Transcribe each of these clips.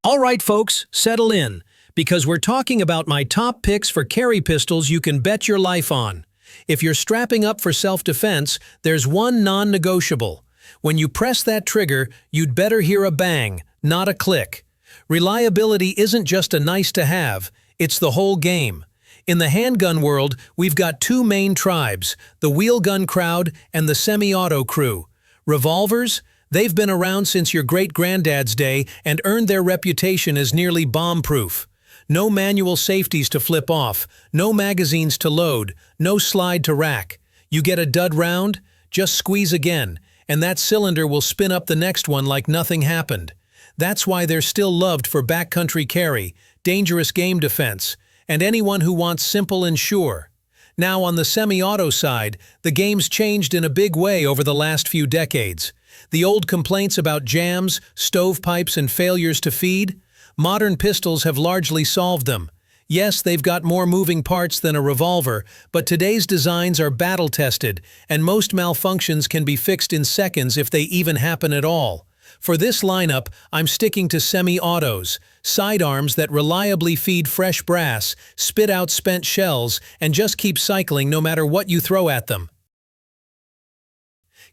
All right, folks, settle in, because we're talking about my top picks for carry pistols you can bet your life on. If you're strapping up for self-defense, there's one non-negotiable. When you press that trigger, you'd better hear a bang, not a click. Reliability isn't just a nice-to-have, it's the whole game. In the handgun world, we've got two main tribes, the wheel gun crowd and the semi-auto crew. Revolvers? They've been around since your great-granddad's day and earned their reputation as nearly bomb-proof. No manual safeties to flip off, no magazines to load, no slide to rack. You get a dud round? Just squeeze again, and that cylinder will spin up the next one like nothing happened. That's why they're still loved for backcountry carry, dangerous game defense, and anyone who wants simple and sure. Now on the semi-auto side, the game's changed in a big way over the last few decades. The old complaints about jams, stovepipes, and failures to feed? Modern pistols have largely solved them. Yes, they've got more moving parts than a revolver, but today's designs are battle-tested, and most malfunctions can be fixed in seconds if they even happen at all. For this lineup, I'm sticking to semi-autos, sidearms that reliably feed fresh brass, spit out spent shells, and just keep cycling no matter what you throw at them.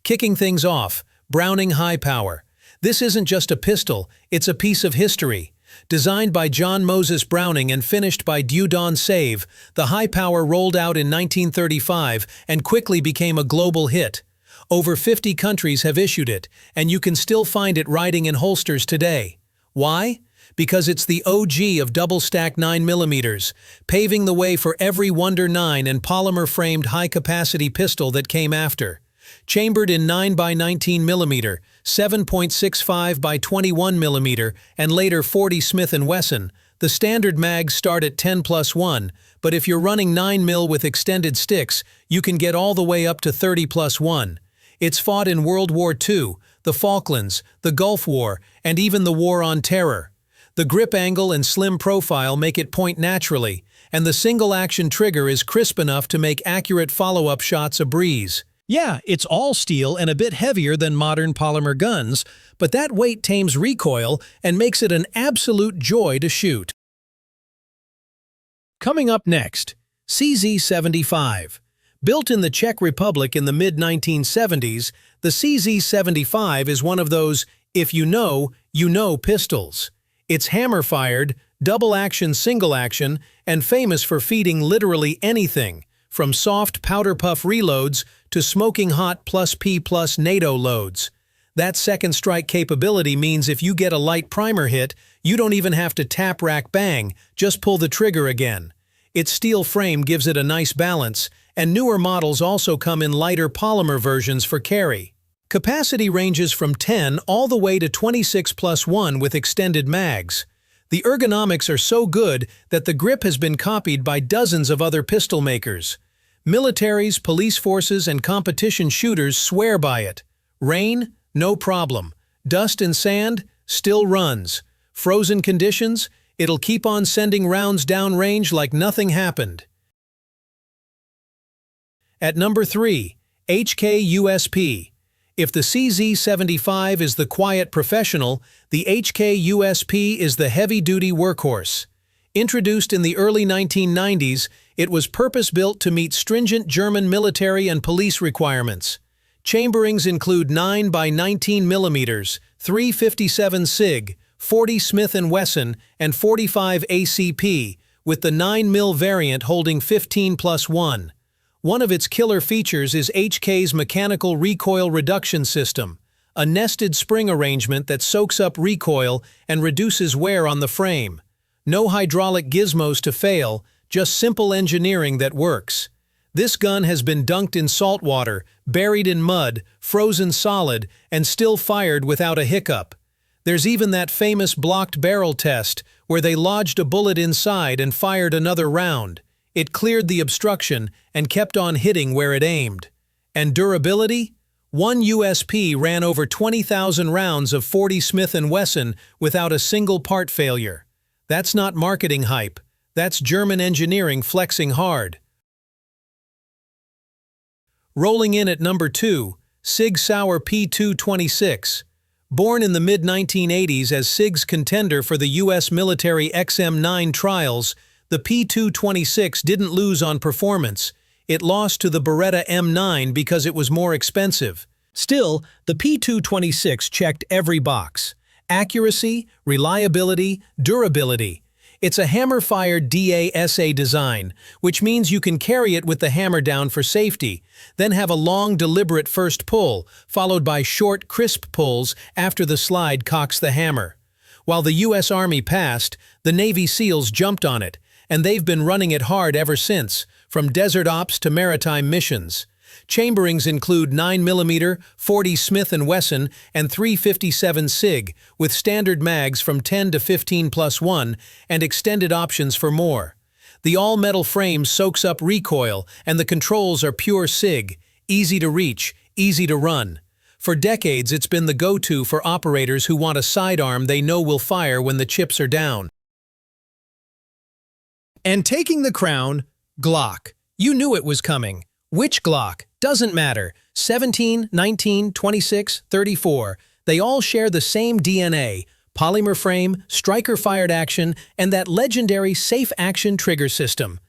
Kicking things off, Browning High Power. This isn't just a pistol, it's a piece of history. Designed by John Moses Browning and finished by Dieudonné Save, the High Power rolled out in 1935 and quickly became a global hit. Over 50 countries have issued it, and you can still find it riding in holsters today. Why? Because it's the OG of double-stack 9mm, paving the way for every Wonder 9 and polymer-framed high-capacity pistol that came after. Chambered in 9x19mm, 7.65x21mm, and later 40 Smith & Wesson, the standard mags start at 10+1, but if you're running 9mm with extended sticks, you can get all the way up to 30+1. It's fought in World War II, the Falklands, the Gulf War, and even the War on Terror. The grip angle and slim profile make it point naturally, and the single-action trigger is crisp enough to make accurate follow-up shots a breeze. Yeah, it's all steel and a bit heavier than modern polymer guns, but that weight tames recoil and makes it an absolute joy to shoot. Coming up next, CZ75. Built in the Czech Republic in the mid-1970s, the CZ75 is one of those if you know pistols. It's hammer-fired, double-action, single-action, and famous for feeding literally anything, from soft powder puff reloads to smoking hot +P+ NATO loads. That second strike capability means if you get a light primer hit, you don't even have to tap rack bang, just pull the trigger again. Its steel frame gives it a nice balance, and newer models also come in lighter polymer versions for carry. Capacity ranges from 10 all the way to 26+1 with extended mags. The ergonomics are so good that the grip has been copied by dozens of other pistol makers. Militaries, police forces, and competition shooters swear by it. Rain? No problem. Dust and sand? Still runs. Frozen conditions? It'll keep on sending rounds downrange like nothing happened. At number 3, HK-USP. If the CZ75 is the quiet professional, the HK-USP is the heavy-duty workhorse. Introduced in the early 1990s, it was purpose-built to meet stringent German military and police requirements. Chamberings include 9x19mm, 357 SIG, 40 Smith & Wesson, and 45 ACP, with the 9mm variant holding 15+1. One of its killer features is HK's mechanical recoil reduction system, a nested spring arrangement that soaks up recoil and reduces wear on the frame. No hydraulic gizmos to fail, just simple engineering that works. This gun has been dunked in salt water, buried in mud, frozen solid, and still fired without a hiccup. There's even that famous blocked barrel test, where they lodged a bullet inside and fired another round. It cleared the obstruction and kept on hitting where it aimed. And durability? One USP ran over 20,000 rounds of 40 Smith & Wesson without a single part failure. That's not marketing hype. That's German engineering flexing hard. Rolling in at number 2, SIG Sauer P226. Born in the mid-1980s as SIG's contender for the U.S. military XM9 trials, the P226 didn't lose on performance. It lost to the Beretta M9 because it was more expensive. Still, the P226 checked every box: accuracy, reliability, durability. It's a hammer-fired DASA design, which means you can carry it with the hammer down for safety, then have a long, deliberate first pull, followed by short, crisp pulls after the slide cocks the hammer. While the U.S. Army passed, the Navy SEALs jumped on it, and they've been running it hard ever since, from desert ops to maritime missions. Chamberings include 9mm, 40 Smith & Wesson, and 357 SIG, with standard mags from 10 to 15+1 and extended options for more. The all-metal frame soaks up recoil, and the controls are pure SIG, easy to reach, easy to run. For decades, it's been the go-to for operators who want a sidearm they know will fire when the chips are down. And taking the crown, Glock. You knew it was coming. Which Glock? Doesn't matter. 17, 19, 26, 34. They all share the same DNA: polymer frame, striker-fired action, and that legendary safe-action trigger system.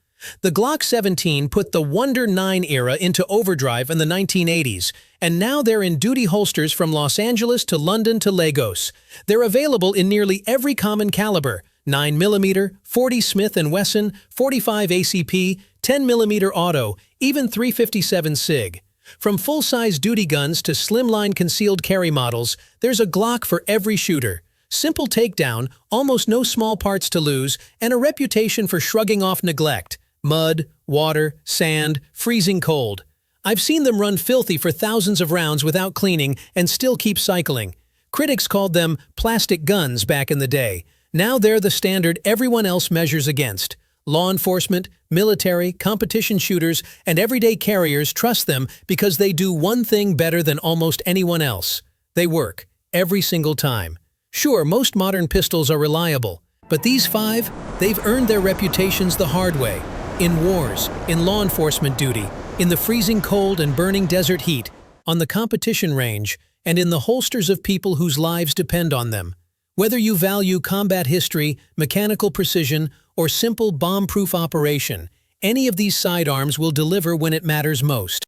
The Glock 17 put the Wonder 9 era into overdrive in the 1980s, and now they're in duty holsters from Los Angeles to London to Lagos. They're available in nearly every common caliber: 9mm, 40 Smith & Wesson, 45 ACP, 10mm auto, even 357 SIG. From full-size duty guns to slimline concealed carry models, there's a Glock for every shooter. Simple takedown, almost no small parts to lose, and a reputation for shrugging off neglect. Mud, water, sand, freezing cold. I've seen them run filthy for thousands of rounds without cleaning and still keep cycling. Critics called them plastic guns back in the day. Now they're the standard everyone else measures against. Law enforcement, military, competition shooters, and everyday carriers trust them because they do one thing better than almost anyone else. They work, every single time. Sure, most modern pistols are reliable, but these five, they've earned their reputations the hard way. In wars, in law enforcement duty, in the freezing cold and burning desert heat, on the competition range, and in the holsters of people whose lives depend on them. Whether you value combat history, mechanical precision, or simple bomb-proof operation, any of these sidearms will deliver when it matters most.